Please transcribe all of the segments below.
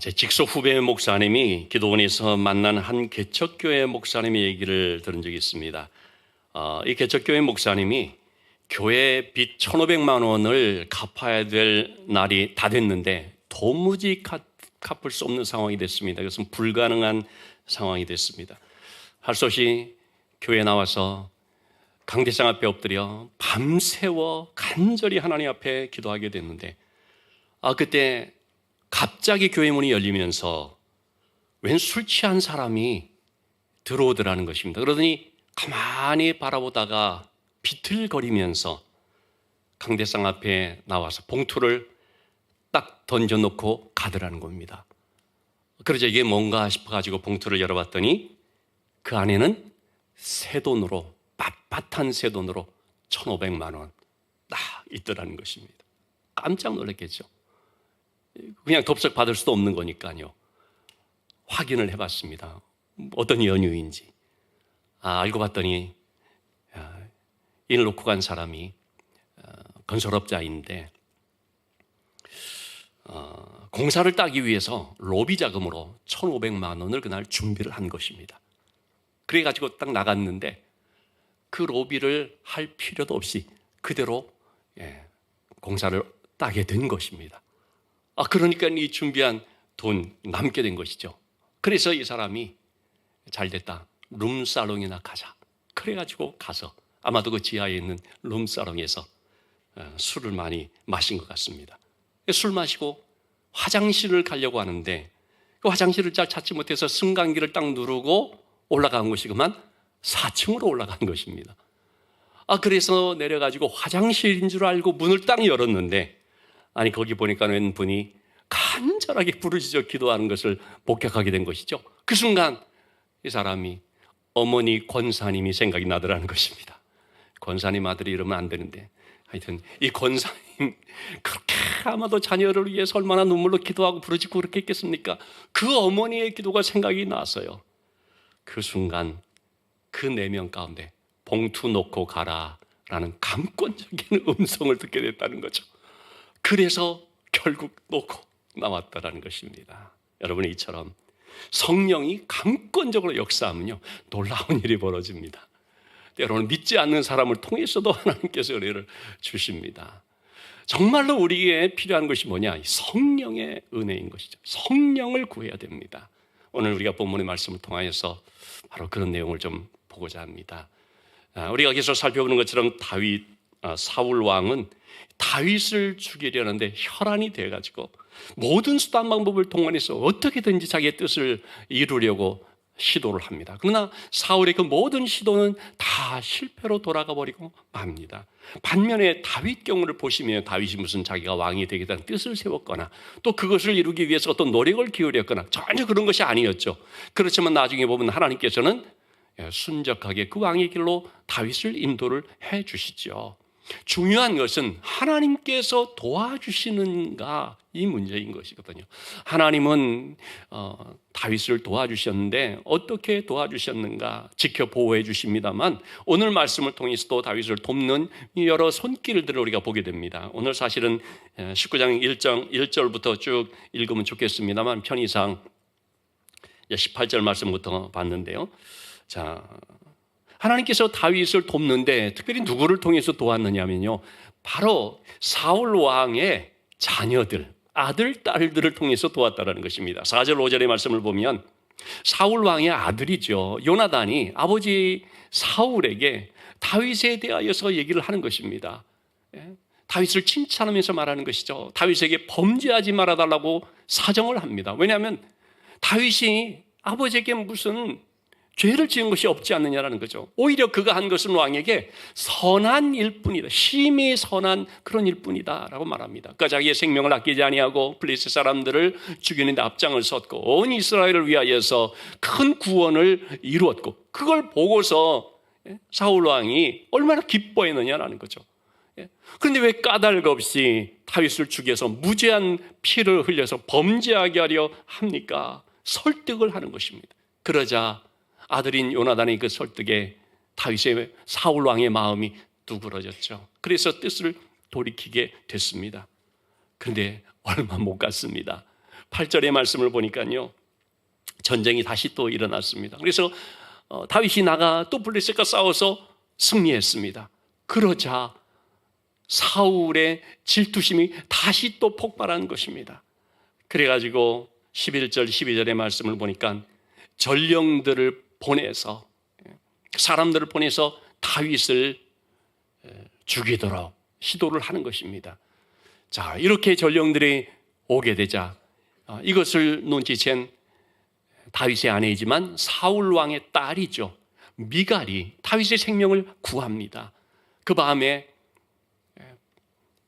제 직속 후배 목사님이 기도원에서 만난 한 개척교회 목사님의 얘기를 들은 적이 있습니다. 이 개척교회 목사님이 교회 빚 1,500만 원을 갚아야 될 날이 다 됐는데 도무지 갚을 수 없는 상황이 됐습니다. 그것은 불가능한 상황이 됐습니다. 할 수 없이 교회에 나와서 강대상 앞에 엎드려 밤새워 간절히 하나님 앞에 기도하게 됐는데 그때 갑자기 교회 문이 열리면서 웬 술 취한 사람이 들어오더라는 것입니다. 그러더니 가만히 바라보다가 비틀거리면서 강대상 앞에 나와서 봉투를 딱 던져놓고 가더라는 겁니다. 그러자 이게 뭔가 싶어가지고 봉투를 열어봤더니 그 안에는 새돈으로, 빳빳한 새돈으로 1,500만 원 딱 있더라는 것입니다. 깜짝 놀랐겠죠. 그냥 덥석 받을 수도 없는 거니까요. 확인을 해봤습니다. 어떤 연유인지. 알고 봤더니 일 놓고 간 사람이 건설업자인데 공사를 따기 위해서 로비 자금으로 1,500만 원을 그날 준비를 한 것입니다. 그래가지고 딱 나갔는데 그 로비를 할 필요도 없이 그대로 공사를 따게 된 것입니다. 그러니까 이 준비한 돈 남게 된 것이죠. 그래서 이 사람이 잘됐다. 룸사롱이나 가자. 그래가지고 가서 아마도 그 지하에 있는 룸사롱에서 술을 많이 마신 것 같습니다. 술 마시고 화장실을 가려고 하는데 그 화장실을 잘 찾지 못해서 승강기를 딱 누르고 올라간 것이 그만 4층으로 올라간 것입니다. 그래서 내려가지고 화장실인 줄 알고 문을 딱 열었는데 거기 보니까 웬 분이 간절하게 부르짖어 기도하는 것을 목격하게 된 것이죠. 그 순간 이 사람이 어머니 권사님이 생각이 나더라는 것입니다. 권사님 아들이 이러면 안 되는데 하여튼 이 권사님 그렇게 아마도 자녀를 위해서 얼마나 눈물로 기도하고 부르짖고 그렇게 했겠습니까? 그 어머니의 기도가 생각이 났어요. 그 순간 그 4명 가운데 봉투 놓고 가라라는 감권적인 음성을 듣게 됐다는 거죠. 그래서 결국 놓고 나왔다라는 것입니다. 여러분, 이처럼 성령이 감권적으로 역사하면요 놀라운 일이 벌어집니다. 여러분, 믿지 않는 사람을 통해서도 하나님께서 은혜를 주십니다. 정말로 우리에게 필요한 것이 뭐냐? 성령의 은혜인 것이죠. 성령을 구해야 됩니다. 오늘 우리가 본문의 말씀을 통하여서 바로 그런 내용을 좀 보고자 합니다. 우리가 계속 살펴보는 것처럼 사울 왕은 다윗을 죽이려는데 혈안이 돼가지고 모든 수단 방법을 동원해서 어떻게든지 자기의 뜻을 이루려고 시도를 합니다. 그러나 사울의 그 모든 시도는 다 실패로 돌아가 버리고 맙니다. 반면에 다윗 경우를 보시면 다윗이 무슨 자기가 왕이 되겠다는 뜻을 세웠거나 또 그것을 이루기 위해서 어떤 노력을 기울였거나 전혀 그런 것이 아니었죠. 그렇지만 나중에 보면 하나님께서는 순적하게 그 왕의 길로 다윗을 인도를 해 주시죠. 중요한 것은 하나님께서 도와주시는가 이 문제인 것이거든요. 하나님은 다윗을 도와주셨는데 어떻게 도와주셨는가 지켜 보호해 주십니다만 오늘 말씀을 통해서도 다윗을 돕는 여러 손길들을 우리가 보게 됩니다. 오늘 사실은 19장 1절부터 쭉 읽으면 좋겠습니다만 편의상 18절 말씀부터 봤는데요. 자, 하나님께서 다윗을 돕는데 특별히 누구를 통해서 도왔느냐면요, 바로 사울 왕의 자녀들, 아들, 딸들을 통해서 도왔다라는 것입니다. 4절, 5절의 말씀을 보면 사울 왕의 아들이죠, 요나단이 아버지 사울에게 다윗에 대하여서 얘기를 하는 것입니다. 다윗을 칭찬하면서 말하는 것이죠. 다윗에게 범죄하지 말아달라고 사정을 합니다. 왜냐하면 다윗이 아버지에게 무슨 죄를 지은 것이 없지 않느냐라는 거죠. 오히려 그가 한 것은 왕에게 선한 일뿐이다. 심히 선한 그런 일뿐이다 라고 말합니다. 그가 자기의 생명을 아끼지 아니하고 블레셋 사람들을 죽이는 데 앞장을 섰고 온 이스라엘을 위하여서 큰 구원을 이루었고 그걸 보고서 사울 왕이 얼마나 기뻐했느냐라는 거죠. 그런데 왜 까닭 없이 다윗을 죽여서 무죄한 피를 흘려서 범죄하게 하려 합니까? 설득을 하는 것입니다. 그러자 아들인 요나단의 그 설득에 다윗의 사울 왕의 마음이 뚜그러졌죠. 그래서 뜻을 돌이키게 됐습니다. 그런데 얼마 못 갔습니다. 8절의 말씀을 보니까요, 전쟁이 다시 또 일어났습니다. 그래서 다윗이 나가 또 블레셋과 싸워서 승리했습니다. 그러자 사울의 질투심이 다시 또 폭발한 것입니다. 그래가지고 11절, 12절의 말씀을 보니까 전령들을 보내서, 사람들을 보내서 다윗을 죽이도록 시도를 하는 것입니다. 자, 이렇게 전령들이 오게 되자 이것을 눈치챈 다윗의 아내이지만 사울 왕의 딸이죠, 미갈이 다윗의 생명을 구합니다. 그 밤에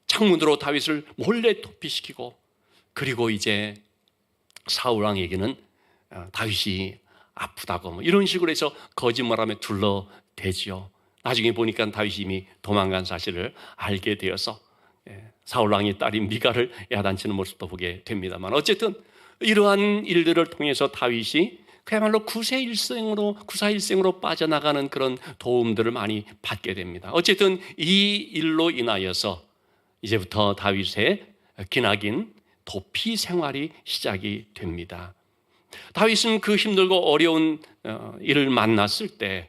창문으로 다윗을 몰래 도피시키고, 그리고 이제 사울 왕에게는 다윗이 아프다고 이런 식으로 해서 거짓말하며 둘러대지요. 나중에 보니까 다윗이 이미 도망간 사실을 알게 되어서 사울 왕의 딸인 미갈을 야단치는 모습도 보게 됩니다만, 어쨌든 이러한 일들을 통해서 다윗이 그야말로 구사일생으로 빠져나가는 그런 도움들을 많이 받게 됩니다. 어쨌든 이 일로 인하여서 이제부터 다윗의 기나긴 도피 생활이 시작이 됩니다. 다윗은 그 힘들고 어려운 일을 만났을 때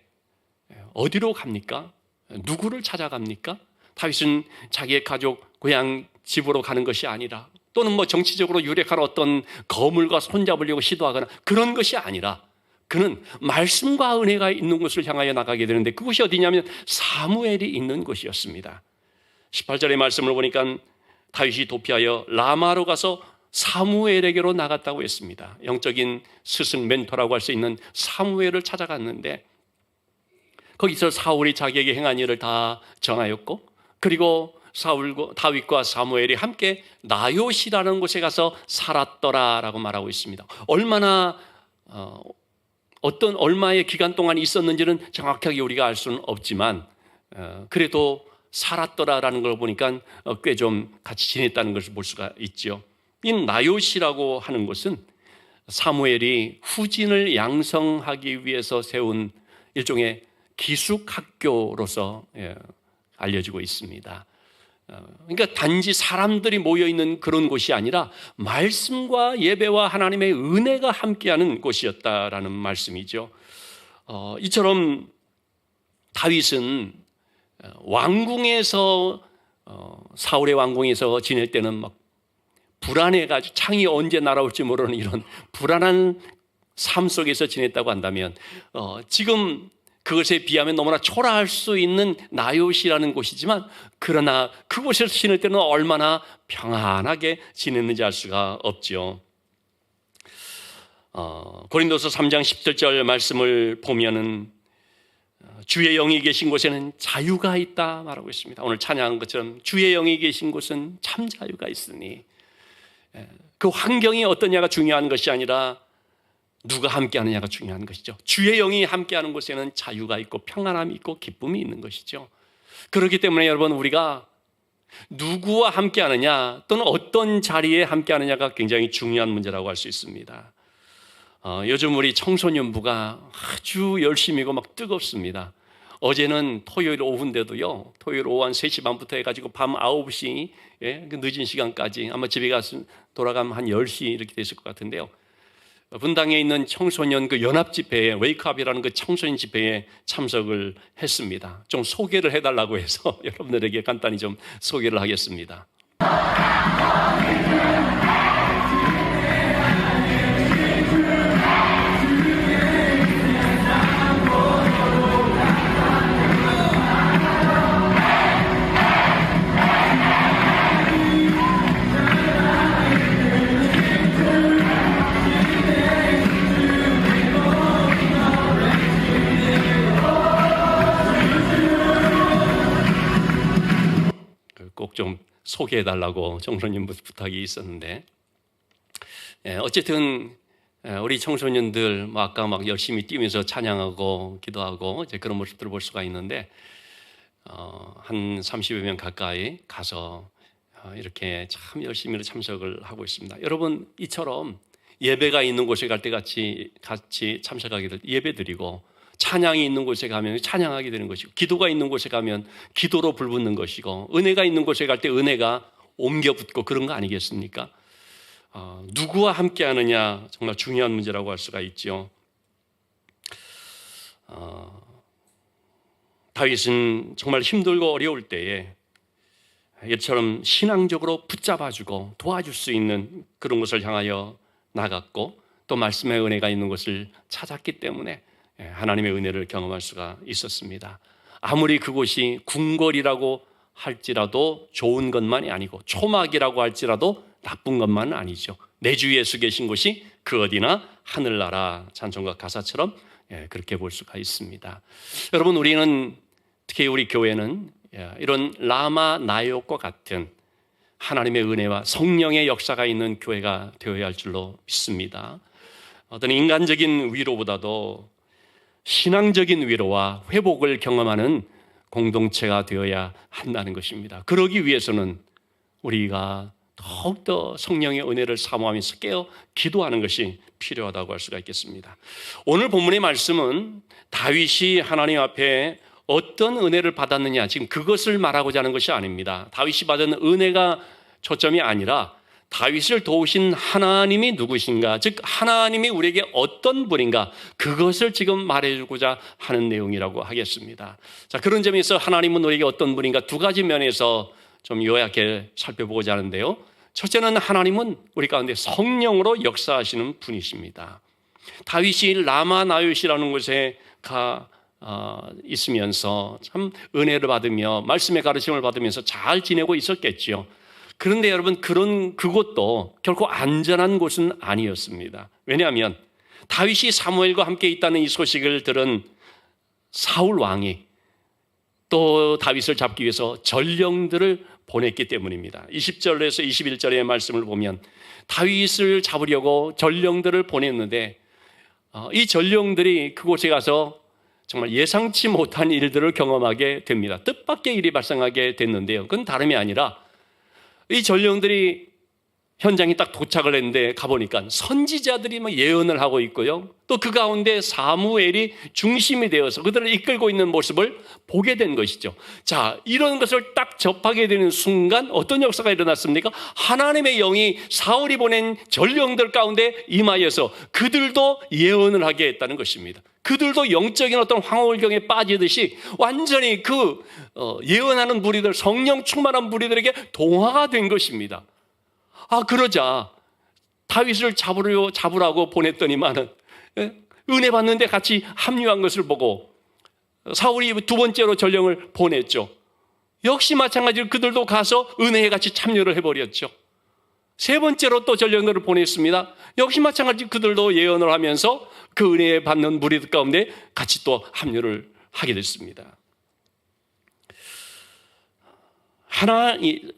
어디로 갑니까? 누구를 찾아갑니까? 다윗은 자기의 가족, 고향, 집으로 가는 것이 아니라, 또는 정치적으로 유력한 어떤 거물과 손잡으려고 시도하거나 그런 것이 아니라, 그는 말씀과 은혜가 있는 곳을 향하여 나가게 되는데, 그곳이 어디냐면 사무엘이 있는 곳이었습니다. 18절의 말씀을 보니까 다윗이 도피하여 라마로 가서 사무엘에게로 나갔다고 했습니다. 영적인 스승, 멘토라고 할 수 있는 사무엘을 찾아갔는데, 거기서 사울이 자기에게 행한 일을 다 전하였고, 그리고 다윗과 사무엘이 함께 나요시라는 곳에 가서 살았더라라고 말하고 있습니다. 얼마의 기간 동안 있었는지는 정확하게 우리가 알 수는 없지만, 그래도 살았더라라는 걸 보니까 꽤 좀 같이 지냈다는 것을 볼 수가 있죠. 이 나요시라고 하는 것은 사무엘이 후진을 양성하기 위해서 세운 일종의 기숙학교로서 알려지고 있습니다. 그러니까 단지 사람들이 모여있는 그런 곳이 아니라 말씀과 예배와 하나님의 은혜가 함께하는 곳이었다라는 말씀이죠. 이처럼 다윗은 왕궁에서, 사울의 왕궁에서 지낼 때는 막 불안해가지고 창이 언제 날아올지 모르는 이런 불안한 삶 속에서 지냈다고 한다면, 지금 그것에 비하면 너무나 초라할 수 있는 나요시라는 곳이지만, 그러나 그곳에서 지낼 때는 얼마나 평안하게 지냈는지 알 수가 없죠. 고린도서 3장 17절 말씀을 보면은 주의 영이 계신 곳에는 자유가 있다 말하고 있습니다. 오늘 찬양한 것처럼 주의 영이 계신 곳은 참 자유가 있으니, 그 환경이 어떠냐가 중요한 것이 아니라 누가 함께하느냐가 중요한 것이죠. 주의 영이 함께하는 곳에는 자유가 있고 평안함이 있고 기쁨이 있는 것이죠. 그렇기 때문에 여러분, 우리가 누구와 함께하느냐 또는 어떤 자리에 함께하느냐가 굉장히 중요한 문제라고 할 수 있습니다. 요즘 우리 청소년부가 아주 열심이고 막 뜨겁습니다. 어제는 토요일 오후인데도요, 토요일 오후 한 3시 반부터 해가지고 밤 9시, 그 늦은 시간까지, 아마 집에 가서 돌아가면 한 10시 이렇게 됐을 것 같은데요, 분당에 있는 청소년 그 연합 집회에, 웨이크업이라는 그 청소년 집회에 참석을 했습니다. 좀 소개를 해달라고 해서 여러분들에게 간단히 좀 소개를 하겠습니다. 꼭 좀 소개해달라고 청소년부터 부탁이 있었는데, 어쨌든 우리 청소년들 아까 막 열심히 뛰면서 찬양하고 기도하고 이제 그런 모습들을 볼 수가 있는데, 한 30여 명 가까이 가서 이렇게 참 열심히 참석을 하고 있습니다. 여러분, 이처럼 예배가 있는 곳에 갈 때 같이 참석하게 될 예배 드리고, 찬양이 있는 곳에 가면 찬양하게 되는 것이고, 기도가 있는 곳에 가면 기도로 불붙는 것이고, 은혜가 있는 곳에 갈 때 은혜가 옮겨 붙고 그런 거 아니겠습니까? 누구와 함께 하느냐 정말 중요한 문제라고 할 수가 있죠. 다윗은 정말 힘들고 어려울 때에 이처럼 신앙적으로 붙잡아주고 도와줄 수 있는 그런 것을 향하여 나갔고 또 말씀의 은혜가 있는 것을 찾았기 때문에 하나님의 은혜를 경험할 수가 있었습니다. 아무리 그곳이 궁궐이라고 할지라도 좋은 것만이 아니고 초막이라고 할지라도 나쁜 것만은 아니죠. 내 주 예수 계신 곳이 그 어디나 하늘나라 찬송가 가사처럼 그렇게 볼 수가 있습니다. 여러분, 우리는 특히 우리 교회는 이런 라마 나욕과 같은 하나님의 은혜와 성령의 역사가 있는 교회가 되어야 할 줄로 믿습니다. 어떤 인간적인 위로보다도 신앙적인 위로와 회복을 경험하는 공동체가 되어야 한다는 것입니다. 그러기 위해서는 우리가 더욱더 성령의 은혜를 사모하면서 깨어 기도하는 것이 필요하다고 할 수가 있겠습니다. 오늘 본문의 말씀은 다윗이 하나님 앞에 어떤 은혜를 받았느냐, 지금 그것을 말하고자 하는 것이 아닙니다. 다윗이 받은 은혜가 초점이 아니라 다윗을 도우신 하나님이 누구신가, 즉 하나님이 우리에게 어떤 분인가, 그것을 지금 말해주고자 하는 내용이라고 하겠습니다. 자, 그런 점에서 하나님은 우리에게 어떤 분인가 두 가지 면에서 좀 요약해 살펴보고자 하는데요. 첫째는 하나님은 우리 가운데 성령으로 역사하시는 분이십니다. 다윗이 라마 나옳이라는 곳에 있으면서 참 은혜를 받으며 말씀의 가르침을 받으면서 잘 지내고 있었겠지요. 그런데 여러분, 그곳도 결코 안전한 곳은 아니었습니다. 왜냐하면 다윗이 사무엘과 함께 있다는 이 소식을 들은 사울 왕이 또 다윗을 잡기 위해서 전령들을 보냈기 때문입니다. 20절에서 21절의 말씀을 보면 다윗을 잡으려고 전령들을 보냈는데 이 전령들이 그곳에 가서 정말 예상치 못한 일들을 경험하게 됩니다. 뜻밖의 일이 발생하게 됐는데요. 그건 다름이 아니라 이 전령들이 현장에 딱 도착을 했는데 가보니까 선지자들이 예언을 하고 있고요. 또 그 가운데 사무엘이 중심이 되어서 그들을 이끌고 있는 모습을 보게 된 것이죠. 자, 이런 것을 딱 접하게 되는 순간 어떤 역사가 일어났습니까? 하나님의 영이 사울이 보낸 전령들 가운데 임하여서 그들도 예언을 하게 했다는 것입니다. 그들도 영적인 어떤 황홀경에 빠지듯이 완전히 예언하는 무리들, 성령 충만한 무리들에게 동화가 된 것입니다. 그러자 다윗을 잡으라고 보냈더니만은 은혜 받는데 같이 합류한 것을 보고 사울이 두 번째로 전령을 보냈죠. 역시 마찬가지로 그들도 가서 은혜에 같이 참여를 해버렸죠. 세 번째로 또 전령들을 보냈습니다. 역시 마찬가지로 그들도 예언을 하면서 그 은혜 받는 무리들 가운데 같이 또 합류를 하게 됐습니다.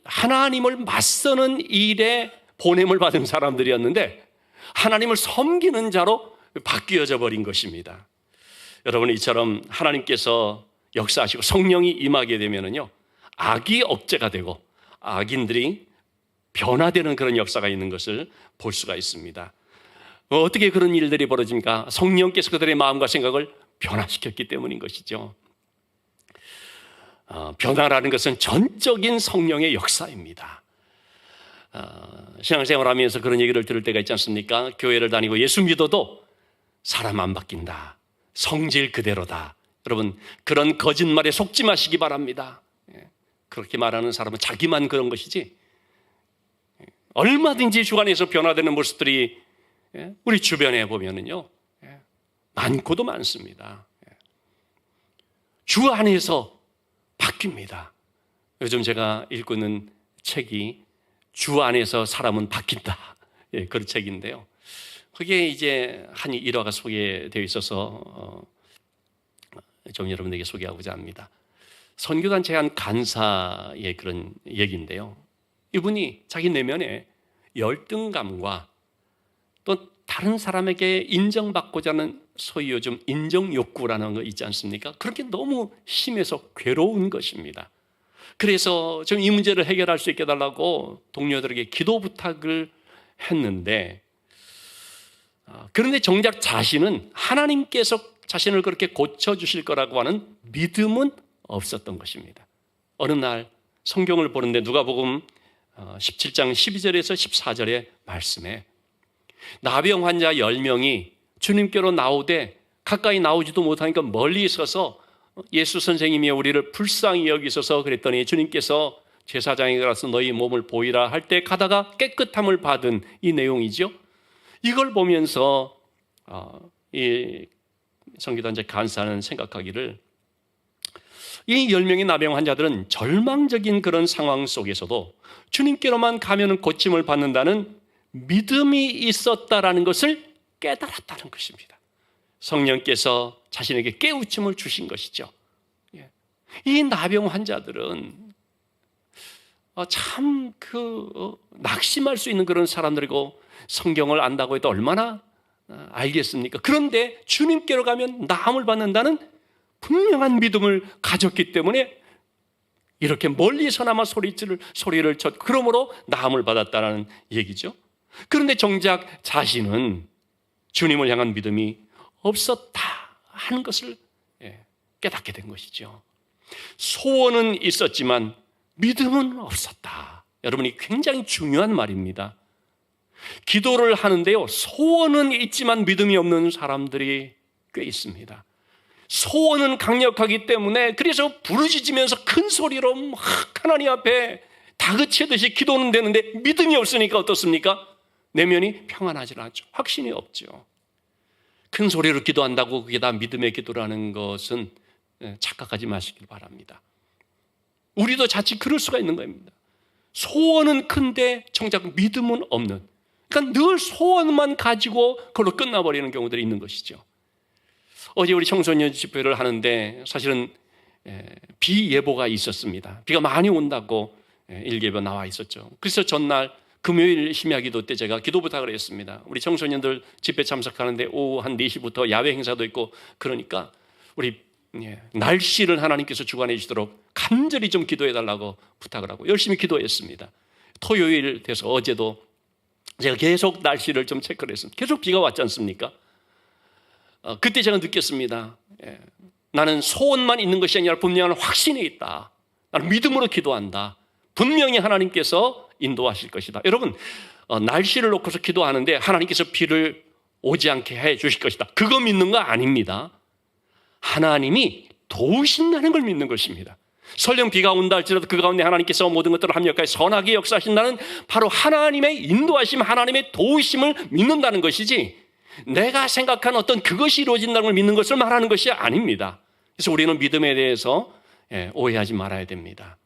하나님을 맞서는 일에 보냄을 받은 사람들이었는데 하나님을 섬기는 자로 바뀌어져 버린 것입니다. 여러분, 이처럼 하나님께서 역사하시고 성령이 임하게 되면은요, 악이 억제가 되고 악인들이 변화되는 그런 역사가 있는 것을 볼 수가 있습니다. 어떻게 그런 일들이 벌어집니까? 성령께서 그들의 마음과 생각을 변화시켰기 때문인 것이죠. 변화라는 것은 전적인 성령의 역사입니다. 신앙생활 하면서 그런 얘기를 들을 때가 있지 않습니까? 교회를 다니고 예수 믿어도 사람 안 바뀐다, 성질 그대로다. 여러분, 그런 거짓말에 속지 마시기 바랍니다. 그렇게 말하는 사람은 자기만 그런 것이지 얼마든지 주 안에서 변화되는 모습들이 우리 주변에 보면은요, 많고도 많습니다. 주 안에서 바뀝니다. 요즘 제가 읽고 있는 책이 주 안에서 사람은 바뀐다, 그런 책인데요. 그게 이제 한 일화가 소개되어 있어서 좀 여러분에게 소개하고자 합니다. 선교단체 한 간사의 그런 얘기인데요. 이분이 자기 내면에 열등감과 또 다른 사람에게 인정받고자 하는 소위 요즘 인정욕구라는 거 있지 않습니까? 그렇게 너무 심해서 괴로운 것입니다. 그래서 좀 이 문제를 해결할 수 있게 해달라고 동료들에게 기도 부탁을 했는데, 그런데 정작 자신은 하나님께서 자신을 그렇게 고쳐주실 거라고 하는 믿음은 없었던 것입니다. 어느 날 성경을 보는데 누가복음 17장 12절에서 14절의 말씀에 나병 환자 10명이 주님께로 나오되 가까이 나오지도 못하니까 멀리 있어서 예수 선생님이 우리를 불쌍히 여기셔서 그랬더니 주님께서 제사장에게 가서 너희 몸을 보이라 할 때 가다가 깨끗함을 받은 이 내용이죠. 이걸 보면서 이 선교단체 간사는 생각하기를 이 10명의 나병 환자들은 절망적인 그런 상황 속에서도 주님께로만 가면은 고침을 받는다는 믿음이 있었다라는 것을 깨달았다는 것입니다. 성령께서 자신에게 깨우침을 주신 것이죠. 이 나병 환자들은 참 낙심할 수 있는 그런 사람들이고 성경을 안다고 해도 얼마나 알겠습니까? 그런데 주님께로 가면 나음을 받는다는 분명한 믿음을 가졌기 때문에 이렇게 멀리서나마 소리를 쳤고 그러므로 나음을 받았다는 얘기죠. 그런데 정작 자신은 주님을 향한 믿음이 없었다 하는 것을 깨닫게 된 것이죠. 소원은 있었지만 믿음은 없었다. 여러분이 굉장히 중요한 말입니다. 기도를 하는데요, 소원은 있지만 믿음이 없는 사람들이 꽤 있습니다. 소원은 강력하기 때문에 그래서 부르짖으면서 큰 소리로 막 하나님 앞에 다그치듯이 기도는 되는데 믿음이 없으니까 어떻습니까? 내면이 평안하지 않죠. 확신이 없죠. 큰 소리로 기도한다고 그게 다 믿음의 기도라는 것은 착각하지 마시길 바랍니다. 우리도 자칫 그럴 수가 있는 겁니다. 소원은 큰데 정작 믿음은 없는, 그러니까 늘 소원만 가지고 그걸로 끝나버리는 경우들이 있는 것이죠. 어제 우리 청소년 집회를 하는데 사실은 비 예보가 있었습니다. 비가 많이 온다고 일개변 나와 있었죠. 그래서 전날 금요일 심야 기도 때 제가 기도 부탁을 했습니다. 우리 청소년들 집회 참석하는데 오후 한 4시부터 야외 행사도 있고 그러니까 우리 날씨를 하나님께서 주관해 주시도록 간절히 좀 기도해 달라고 부탁을 하고 열심히 기도했습니다. 토요일 돼서 어제도 제가 계속 날씨를 좀 체크를 했습니다. 계속 비가 왔지 않습니까? 그때 제가 느꼈습니다. 나는 소원만 있는 것이 아니라 분명한 확신이 있다. 나는 믿음으로 기도한다. 분명히 하나님께서 인도하실 것이다. 여러분, 날씨를 놓고서 기도하는데 하나님께서 비를 오지 않게 해 주실 것이다. 그거 믿는 거 아닙니다. 하나님이 도우신다는 걸 믿는 것입니다. 설령 비가 온다 할지라도 그 가운데 하나님께서 모든 것들을 합력하여 선하게 역사하신다는 바로 하나님의 인도하심, 하나님의 도우심을 믿는다는 것이지 내가 생각한 어떤 그것이 이루어진다는 걸 믿는 것을 말하는 것이 아닙니다. 그래서 우리는 믿음에 대해서 오해하지 말아야 됩니다.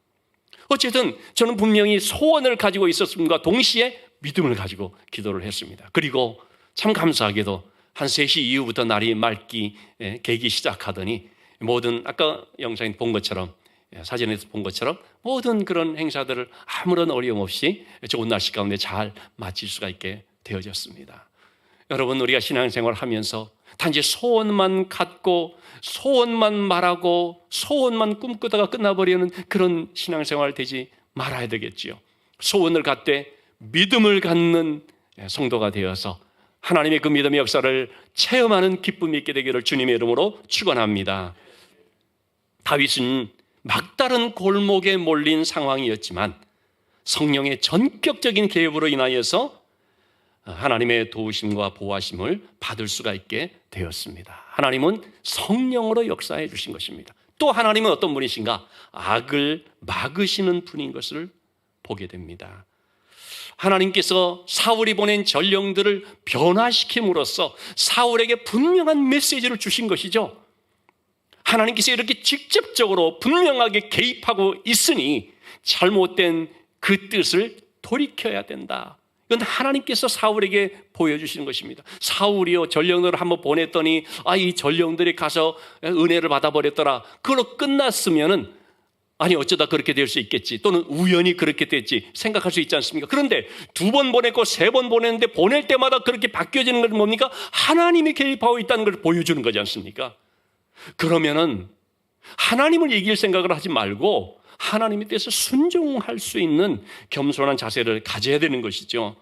어쨌든 저는 분명히 소원을 가지고 있었음과 동시에 믿음을 가지고 기도를 했습니다. 그리고 참 감사하게도 한 3시 이후부터 날이 맑기 개기 시작하더니 모든 아까 영상에 본 것처럼 사진에서 본 것처럼 모든 그런 행사들을 아무런 어려움 없이 좋은 날씨 가운데 잘 마칠 수가 있게 되어졌습니다. 여러분, 우리가 신앙생활을 하면서 단지 소원만 갖고 소원만 말하고 소원만 꿈꾸다가 끝나버리는 그런 신앙생활 되지 말아야 되겠지요. 소원을 갖되 믿음을 갖는 성도가 되어서 하나님의 그 믿음의 역사를 체험하는 기쁨이 있게 되기를 주님의 이름으로 축원합니다. 다윗은 막다른 골목에 몰린 상황이었지만 성령의 전격적인 개입으로 인하여서 하나님의 도우심과 보호하심을 받을 수가 있게 되었습니다. 하나님은 성령으로 역사해 주신 것입니다. 또 하나님은 어떤 분이신가? 악을 막으시는 분인 것을 보게 됩니다. 하나님께서 사울이 보낸 전령들을 변화시킴으로써 사울에게 분명한 메시지를 주신 것이죠. 하나님께서 이렇게 직접적으로 분명하게 개입하고 있으니 잘못된 그 뜻을 돌이켜야 된다. 이건 하나님께서 사울에게 보여주시는 것입니다. 사울이요, 전령들을 한번 보냈더니 이 전령들이 가서 은혜를 받아버렸더라. 그걸로 끝났으면은 아니 어쩌다 그렇게 될 수 있겠지, 또는 우연히 그렇게 됐지 생각할 수 있지 않습니까? 그런데 2번 보냈고 3번 보냈는데 보낼 때마다 그렇게 바뀌어지는 건 뭡니까? 하나님이 개입하고 있다는 걸 보여주는 거지 않습니까? 그러면은 하나님을 이길 생각을 하지 말고 하나님에 대해서 순종할 수 있는 겸손한 자세를 가져야 되는 것이죠.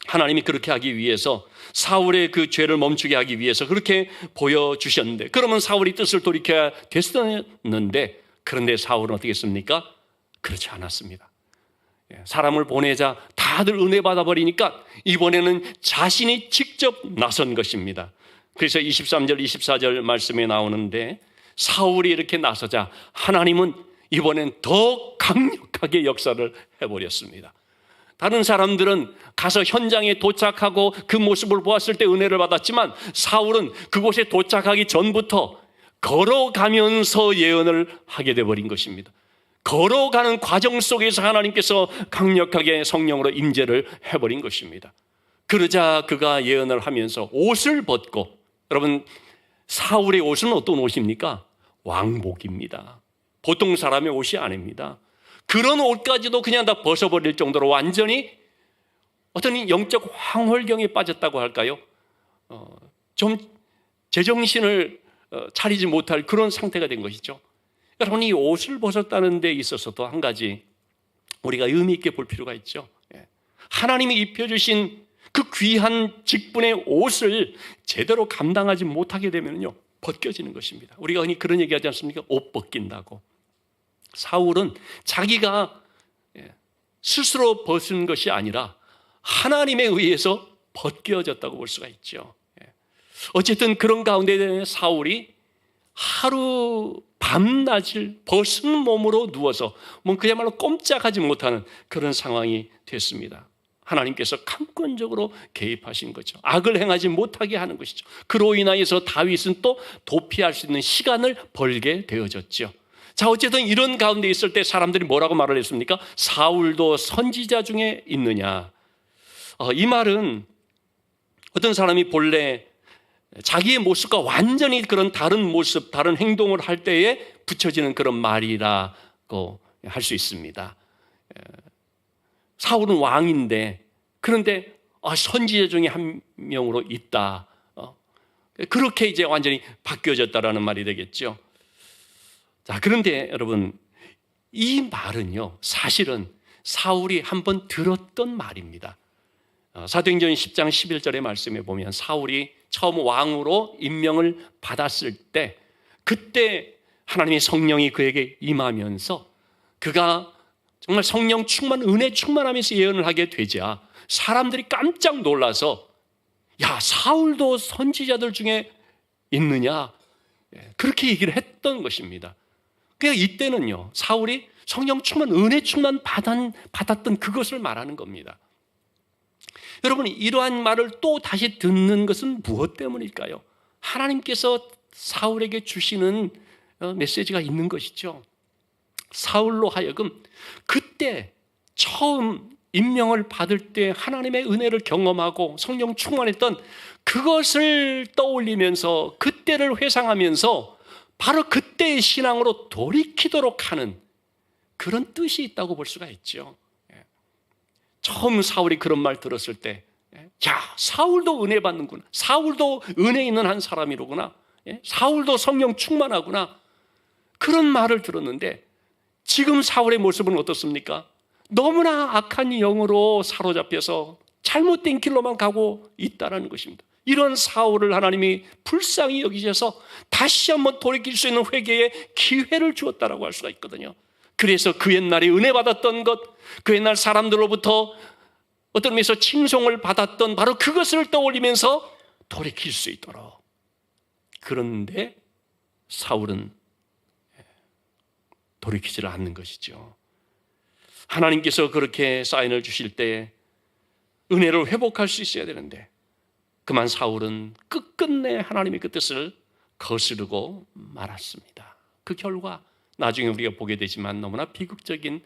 하나님이 그렇게 하기 위해서 사울의 그 죄를 멈추게 하기 위해서 그렇게 보여주셨는데, 그러면 사울이 뜻을 돌이켜야 됐었는데, 그런데 사울은 어떻게 했습니까? 그렇지 않았습니다. 사람을 보내자 다들 은혜 받아버리니까 이번에는 자신이 직접 나선 것입니다. 그래서 23절 24절 말씀에 나오는데 사울이 이렇게 나서자 하나님은 이번엔 더 강력하게 역사를 해버렸습니다. 다른 사람들은 가서 현장에 도착하고 그 모습을 보았을 때 은혜를 받았지만 사울은 그곳에 도착하기 전부터 걸어가면서 예언을 하게 돼버린 것입니다. 걸어가는 과정 속에서 하나님께서 강력하게 성령으로 임재를 해버린 것입니다. 그러자 그가 예언을 하면서 옷을 벗고, 여러분 사울의 옷은 어떤 옷입니까? 왕복입니다. 보통 사람의 옷이 아닙니다. 그런 옷까지도 그냥 다 벗어버릴 정도로 완전히 어떤 영적 황홀경에 빠졌다고 할까요? 좀 제정신을 차리지 못할 그런 상태가 된 것이죠. 여러분, 이 옷을 벗었다는 데 있어서도 한 가지 우리가 의미 있게 볼 필요가 있죠. 하나님이 입혀주신 그 귀한 직분의 옷을 제대로 감당하지 못하게 되면요, 벗겨지는 것입니다. 우리가 흔히 그런 얘기 하지 않습니까? 옷 벗긴다고. 사울은 자기가 스스로 벗은 것이 아니라 하나님에 의해서 벗겨졌다고 볼 수가 있죠. 어쨌든 그런 가운데 사울이 하루 밤낮을 벗은 몸으로 누워서 그야말로 꼼짝하지 못하는 그런 상황이 됐습니다. 하나님께서 강권적으로 개입하신 거죠. 악을 행하지 못하게 하는 것이죠. 그로 인하여서 다윗은 또 도피할 수 있는 시간을 벌게 되어졌죠. 자, 어쨌든 이런 가운데 있을 때 사람들이 뭐라고 말을 했습니까? 사울도 선지자 중에 있느냐. 이 말은 어떤 사람이 본래 자기의 모습과 완전히 그런 다른 모습, 다른 행동을 할 때에 붙여지는 그런 말이라고 할 수 있습니다. 사울은 왕인데, 그런데 선지자 중에 한 명으로 있다. 그렇게 이제 완전히 바뀌어졌다라는 말이 되겠죠. 자, 그런데 여러분, 이 말은요, 사실은 사울이 한번 들었던 말입니다. 사도행전 10장 11절의 말씀에 보면 사울이 처음 왕으로 임명을 받았을 때, 그때 하나님의 성령이 그에게 임하면서 그가 정말 성령 충만, 은혜 충만하면서 예언을 하게 되자 사람들이 깜짝 놀라서, 야, 사울도 선지자들 중에 있느냐, 그렇게 얘기를 했던 것입니다. 그러니까 이때는요, 사울이 성령 충만, 은혜 충만 받았던 그것을 말하는 겁니다. 여러분, 이러한 말을 또 다시 듣는 것은 무엇 때문일까요? 하나님께서 사울에게 주시는 메시지가 있는 것이죠. 사울로 하여금 그때 처음 임명을 받을 때 하나님의 은혜를 경험하고 성령 충만했던 그것을 떠올리면서 그때를 회상하면서 바로 그때의 신앙으로 돌이키도록 하는 그런 뜻이 있다고 볼 수가 있죠. 처음 사울이 그런 말 들었을 때, 야, 사울도 은혜 받는구나. 사울도 은혜 있는 한 사람이로구나. 사울도 성령 충만하구나. 그런 말을 들었는데 지금 사울의 모습은 어떻습니까? 너무나 악한 영으로 사로잡혀서 잘못된 길로만 가고 있다는 것입니다. 이런 사울을 하나님이 불쌍히 여기셔서 다시 한번 돌이킬 수 있는 회개의 기회를 주었다라고 할 수가 있거든요. 그래서 그 옛날에 은혜 받았던 것, 그 옛날 사람들로부터 어떤 의미에서 칭송을 받았던 바로 그것을 떠올리면서 돌이킬 수 있도록. 그런데 사울은 돌이키지를 않는 것이죠. 하나님께서 그렇게 사인을 주실 때 은혜를 회복할 수 있어야 되는데 그만 사울은 끝끝내 하나님의 그 뜻을 거스르고 말았습니다. 그 결과 나중에 우리가 보게 되지만 너무나 비극적인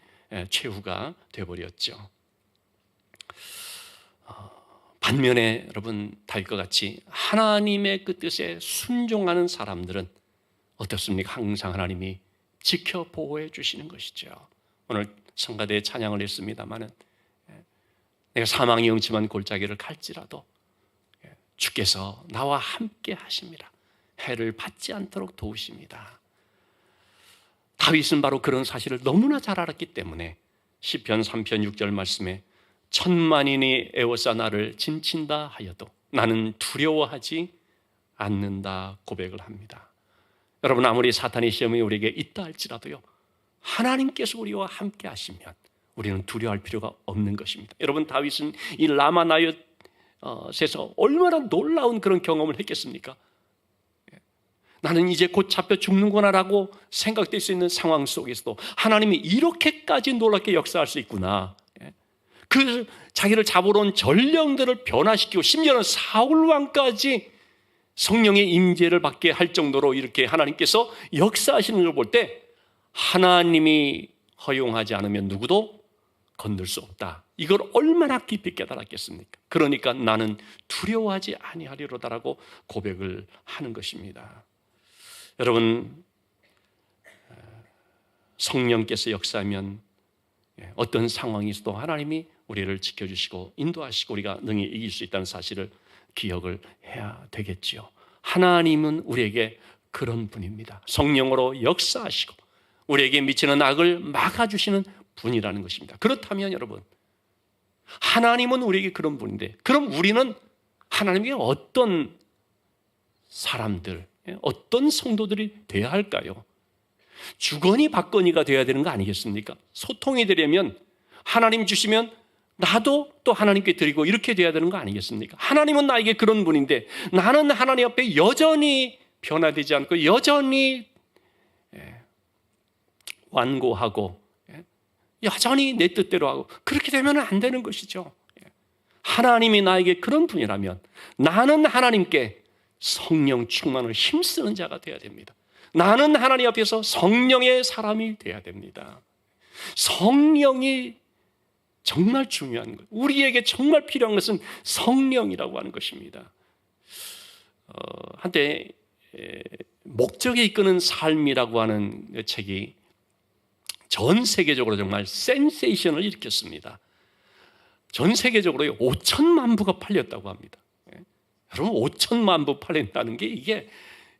최후가 되어버렸죠. 반면에 여러분, 다윗과 같이 하나님의 그 뜻에 순종하는 사람들은 어떻습니까? 항상 하나님이 지켜 보호해 주시는 것이죠. 오늘 성가대에 찬양을 했습니다마는 내가 사망의 영침한 골짜기를 갈지라도 주께서 나와 함께 하십니다. 해를 받지 않도록 도우십니다. 다윗은 바로 그런 사실을 너무나 잘 알았기 때문에 시편 3편 6절 말씀에 천만인이 애워싸 나를 진친다 하여도 나는 두려워하지 않는다 고백을 합니다. 여러분, 아무리 사탄의 시험이 우리에게 있다 할지라도요, 하나님께서 우리와 함께 하시면 우리는 두려워할 필요가 없는 것입니다. 여러분, 다윗은 이 라마나옳에서 얼마나 놀라운 그런 경험을 했겠습니까? 나는 이제 곧 잡혀 죽는구나라고 생각될 수 있는 상황 속에서도 하나님이 이렇게까지 놀랍게 역사할 수 있구나. 그 자기를 잡으러 온 전령들을 변화시키고 심지어는 사울 왕까지 성령의 임재를 받게 할 정도로 이렇게 하나님께서 역사하시는 걸 볼 때 하나님이 허용하지 않으면 누구도 건들 수 없다. 이걸 얼마나 깊이 깨달았겠습니까? 그러니까 나는 두려워하지 아니하리로다라고 고백을 하는 것입니다. 여러분, 성령께서 역사하면 어떤 상황에서도 하나님이 우리를 지켜주시고 인도하시고 우리가 능히 이길 수 있다는 사실을 기억을 해야 되겠지요. 하나님은 우리에게 그런 분입니다. 성령으로 역사하시고 우리에게 미치는 악을 막아주시는 분이라는 것입니다. 그렇다면 여러분, 하나님은 우리에게 그런 분인데 그럼 우리는 하나님께 어떤 사람들, 어떤 성도들이 되어야 할까요? 주거니 받거니가 되어야 되는 거 아니겠습니까? 소통이 되려면 하나님 주시면 나도 또 하나님께 드리고 이렇게 돼야 되는 거 아니겠습니까? 하나님은 나에게 그런 분인데 나는 하나님 앞에 여전히 변화되지 않고 여전히 완고하고 여전히 내 뜻대로 하고 그렇게 되면 안 되는 것이죠. 하나님이 나에게 그런 분이라면 나는 하나님께 성령 충만을 힘쓰는 자가 되어야 됩니다. 나는 하나님 앞에서 성령의 사람이 되어야 됩니다. 성령이 정말 중요한 것, 우리에게 정말 필요한 것은 성령이라고 하는 것입니다. 한때 목적에 이끄는 삶이라고 하는 책이 전 세계적으로 정말 센세이션을 일으켰습니다. 전 세계적으로 5천만 부가 팔렸다고 합니다. 여러분, 5천만 부 팔린다는 게 이게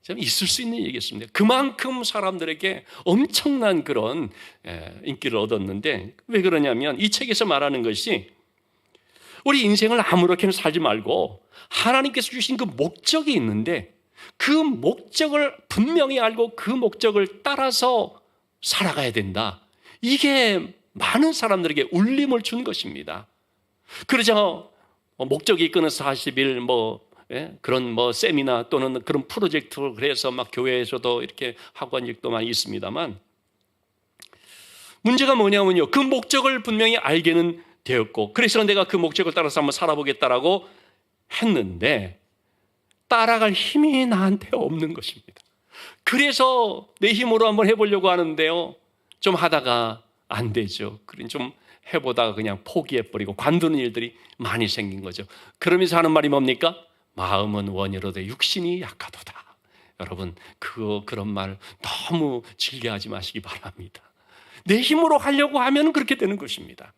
좀 있을 수 있는 얘기였습니다. 그만큼 사람들에게 엄청난 그런 인기를 얻었는데 왜 그러냐면 이 책에서 말하는 것이 우리 인생을 아무렇게나 살지 말고 하나님께서 주신 그 목적이 있는데 그 목적을 분명히 알고 그 목적을 따라서 살아가야 된다. 이게 많은 사람들에게 울림을 준 것입니다. 그러자 목적이 이끄는 40일 그런 세미나 또는 그런 프로젝트를 그래서 막 교회에서도 이렇게 하고 한 적도 많이 있습니다만 문제가 뭐냐면요. 그 목적을 분명히 알게는 되었고 그래서 내가 그 목적을 따라서 한번 살아보겠다라고 했는데 따라갈 힘이 나한테 없는 것입니다. 그래서 내 힘으로 한번 해보려고 하는데요. 좀 하다가 안 되죠. 그럼 좀 해보다가 그냥 포기해버리고 관두는 일들이 많이 생긴 거죠. 그러면서 하는 말이 뭡니까? 마음은 원이로되 육신이 약하도다. 여러분, 그런 말 너무 즐겨하지 마시기 바랍니다. 내 힘으로 하려고 하면 그렇게 되는 것입니다.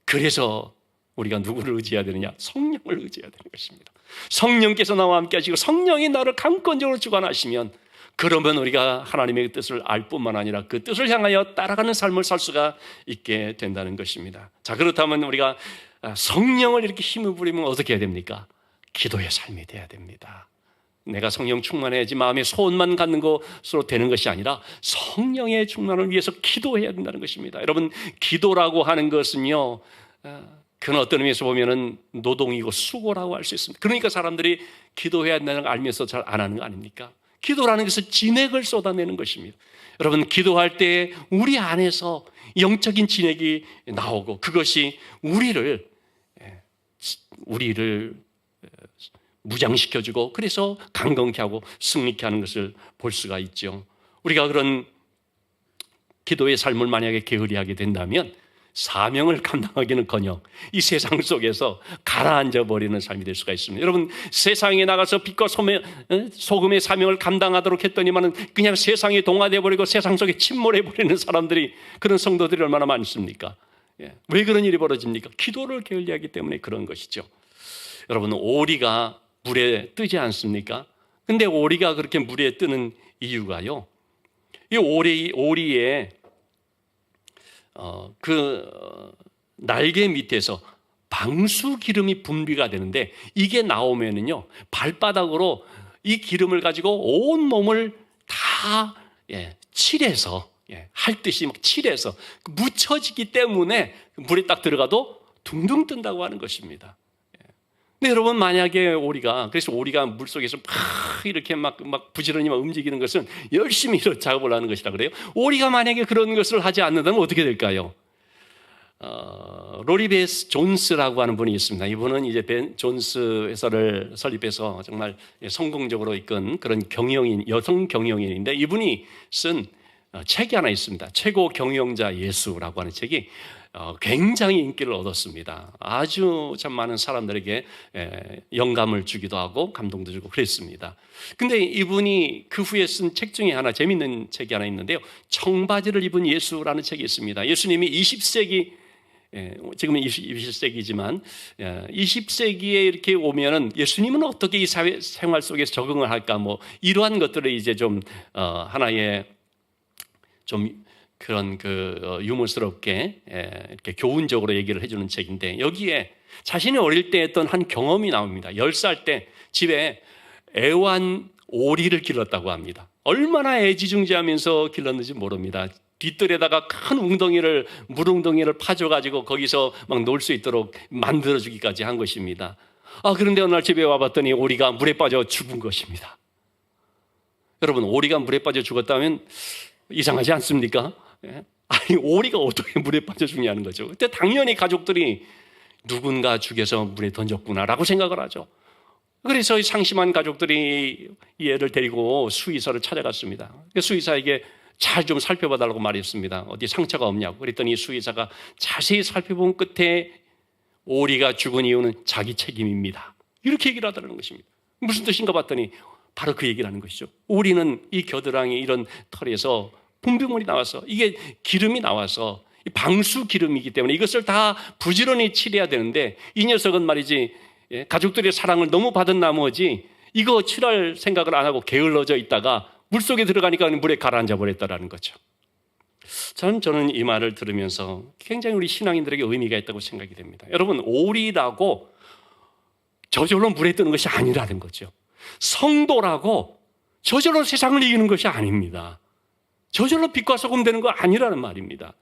그래서 우리가 누구를 의지해야 되느냐? 성령을 의지해야 되는 것입니다. 성령께서 나와 함께 하시고 성령이 나를 강권적으로 주관하시면 그러면 우리가 하나님의 뜻을 알 뿐만 아니라 그 뜻을 향하여 따라가는 삶을 살 수가 있게 된다는 것입니다. 자, 그렇다면 우리가 성령을 이렇게 힘을 부리면 어떻게 해야 됩니까? 기도의 삶이 돼야 됩니다. 내가 성령 충만해야지 마음의 소원만 갖는 것으로 되는 것이 아니라 성령의 충만을 위해서 기도해야 된다는 것입니다. 여러분, 기도라고 하는 것은요, 그건 어떤 의미에서 보면은 노동이고 수고라고 할 수 있습니다. 그러니까 사람들이 기도해야 된다는 걸 알면서 잘 안 하는 거 아닙니까? 기도라는 것은 진액을 쏟아내는 것입니다. 여러분, 기도할 때 우리 안에서 영적인 진액이 나오고 그것이 우리를 무장시켜주고 그래서 강건케 하고 승리케 하는 것을 볼 수가 있죠. 우리가 그런 기도의 삶을 만약에 게으리하게 된다면 사명을 감당하기는커녕 이 세상 속에서 가라앉아 버리는 삶이 될 수가 있습니다. 여러분, 세상에 나가서 빛과 소금의 사명을 감당하도록 했더니만은 그냥 세상에 동화돼 버리고 세상 속에 침몰해 버리는 사람들이, 그런 성도들이 얼마나 많습니까? 왜 그런 일이 벌어집니까? 기도를 게을리하기 때문에 그런 것이죠. 여러분, 오리가 물에 뜨지 않습니까? 근데 오리가 그렇게 물에 뜨는 이유가요, 이 오리의 날개 밑에서 방수 기름이 분비가 되는데 이게 나오면은요, 발바닥으로 이 기름을 가지고 온 몸을 다 칠해서 할 듯이 막 칠해서 묻혀지기 때문에 물에 딱 들어가도 둥둥 뜬다고 하는 것입니다. 근데 여러분, 만약에 그래서 오리가 물속에서 막 이렇게 막 부지런히 막 움직이는 것은 열심히 이런 작업을 하는 것이라 그래요. 오리가 만약에 그런 것을 하지 않는다면 어떻게 될까요? 로리 베스 존스라고 하는 분이 있습니다. 이분은 이제 벤 존스 회사를 설립해서 정말 성공적으로 이끈 그런 여성 경영인인데, 이분이 쓴 책이 하나 있습니다. 최고 경영자 예수라고 하는 책이 굉장히 인기를 얻었습니다. 아주 참 많은 사람들에게 영감을 주기도 하고 감동도 주고 그랬습니다. 근데 이분이 그 후에 쓴 책 중에 하나, 재밌는 책이 하나 있는데요. 청바지를 입은 예수라는 책이 있습니다. 예수님이 20세기, 지금은 21세기지만 20세기에 이렇게 오면은 예수님은 어떻게 이 사회 생활 속에서 적응을 할까, 뭐 이러한 것들을 이제 좀 하나의 좀 그런 유머스럽게 이렇게 교훈적으로 얘기를 해주는 책인데, 여기에 자신이 어릴 때 했던 한 경험이 나옵니다. 10살 때 집에 애완 오리를 길렀다고 합니다. 얼마나 애지중지하면서 길렀는지 모릅니다. 뒷뜰에다가 큰 물웅덩이를 파줘가지고 거기서 막 놀 수 있도록 만들어주기까지 한 것입니다. 그런데 어느 날 집에 와봤더니 오리가 물에 빠져 죽은 것입니다. 여러분, 오리가 물에 빠져 죽었다면 이상하지 않습니까? 아니, 오리가 어떻게 물에 빠져 죽냐는 거죠. 그때 당연히 가족들이 누군가 죽여서 물에 던졌구나라고 생각을 하죠. 그래서 상심한 가족들이 이 애를 데리고 수의사를 찾아갔습니다. 수의사에게 잘 좀 살펴봐달라고 말했습니다. 어디 상처가 없냐고. 그랬더니 수의사가 자세히 살펴본 끝에 오리가 죽은 이유는 자기 책임입니다, 이렇게 얘기를 하더라는 것입니다. 무슨 뜻인가 봤더니 바로 그 얘기를 하는 것이죠. 오리는 이 겨드랑이 이런 털에서 분비물이 나와서, 이게 기름이 나와서 방수 기름이기 때문에 이것을 다 부지런히 칠해야 되는데, 이 녀석은 말이지 가족들의 사랑을 너무 받은 나머지 이거 칠할 생각을 안 하고 게을러져 있다가 물속에 들어가니까 물에 가라앉아 버렸다라는 거죠. 저는 이 말을 들으면서 굉장히 우리 신앙인들에게 의미가 있다고 생각이 됩니다. 여러분, 오리라고 저절로 물에 뜨는 것이 아니라는 거죠. 성도라고 저절로 세상을 이기는 것이 아닙니다. 저절로 빛과 소금 되는 거 아니라는 말입니다.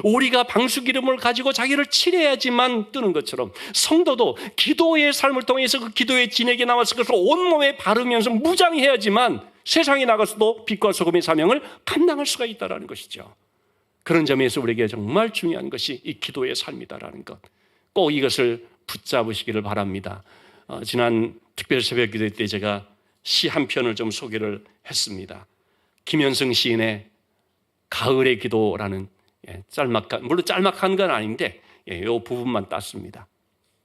오리가 방수기름을 가지고 자기를 칠해야지만 뜨는 것처럼, 성도도 기도의 삶을 통해서 그 기도의 진액이 나와서 그것을 온몸에 바르면서 무장해야지만 세상에 나가서도 빛과 소금의 사명을 감당할 수가 있다는 것이죠. 그런 점에서 우리에게 정말 중요한 것이 이 기도의 삶이다라는 것, 꼭 이것을 붙잡으시기를 바랍니다. 지난 특별 새벽 기도 때 제가 시 한 편을 좀 소개를 했습니다. 김현승 시인의 가을의 기도라는 물론 짤막한 건 아닌데 이 부분만 땄습니다.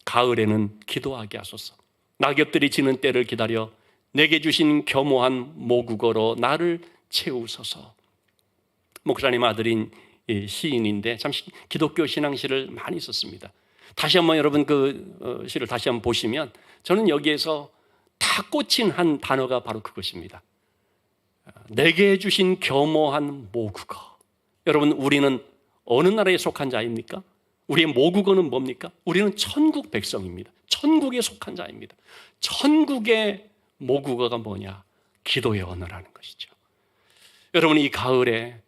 가을에는 기도하게 하소서. 낙엽들이 지는 때를 기다려 내게 주신 겸허한 모국어로 나를 채우소서. 목사님 아들인 시인인데 참 기독교 신앙시를 많이 썼습니다. 다시 한번 여러분 그 시를 다시 한번 보시면 저는 여기에서 다 꽂힌 한 단어가 바로 그것입니다. 내게 주신 겸허한 모국어. 여러분, 우리는 어느 나라에 속한 자입니까? 우리의 모국어는 뭡니까? 우리는 천국 백성입니다. 천국에 속한 자입니다. 천국의 모국어가 뭐냐? 기도의 언어라는 것이죠. 여러분, 이 가을에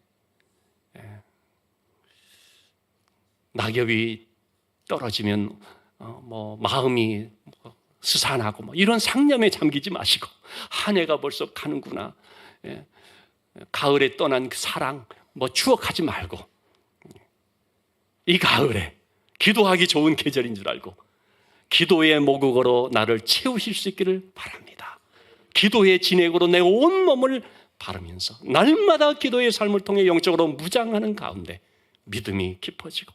낙엽이 떨어지면 마음이 스산하고 이런 상념에 잠기지 마시고, 한 해가 벌써 가는구나, 가을에 떠난 그 사랑 추억하지 말고, 이 가을에 기도하기 좋은 계절인 줄 알고 기도의 모국어로 나를 채우실 수 있기를 바랍니다. 기도의 진액으로 내 온몸을 바르면서 날마다 기도의 삶을 통해 영적으로 무장하는 가운데 믿음이 깊어지고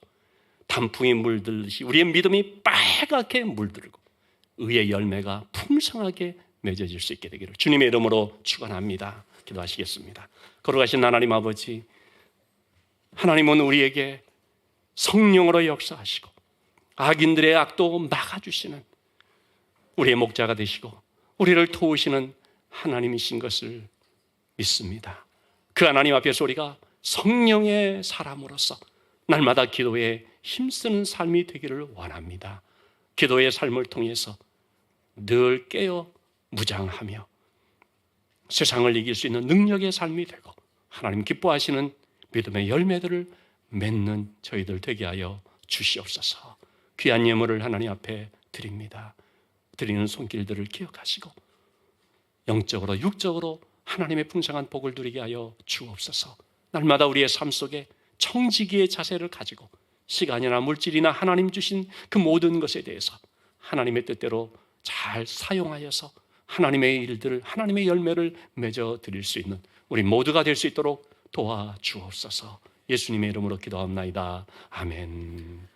단풍이 물들듯이 우리의 믿음이 빨갛게 물들고 의의 열매가 풍성하게 맺어질 수 있게 되기를 주님의 이름으로 축원합니다. 기도하시겠습니다. 거룩하신 하나님 아버지, 하나님은 우리에게 성령으로 역사하시고 악인들의 악도 막아주시는 우리의 목자가 되시고 우리를 도우시는 하나님이신 것을 믿습니다. 그 하나님 앞에서 우리가 성령의 사람으로서 날마다 기도에 힘쓰는 삶이 되기를 원합니다. 기도의 삶을 통해서 늘 깨어 무장하며 세상을 이길 수 있는 능력의 삶이 되고 하나님 기뻐하시는 믿음의 열매들을 맺는 저희들 되게 하여 주시옵소서. 귀한 예물을 하나님 앞에 드립니다. 드리는 손길들을 기억하시고 영적으로 육적으로 하나님의 풍성한 복을 누리게 하여 주옵소서. 날마다 우리의 삶 속에 청지기의 자세를 가지고 시간이나 물질이나 하나님 주신 그 모든 것에 대해서 하나님의 뜻대로 잘 사용하여서 하나님의 일들을, 하나님의 열매를 맺어 드릴 수 있는 우리 모두가 될 수 있도록 도와주옵소서. 예수님의 이름으로 기도합나이다. 아멘.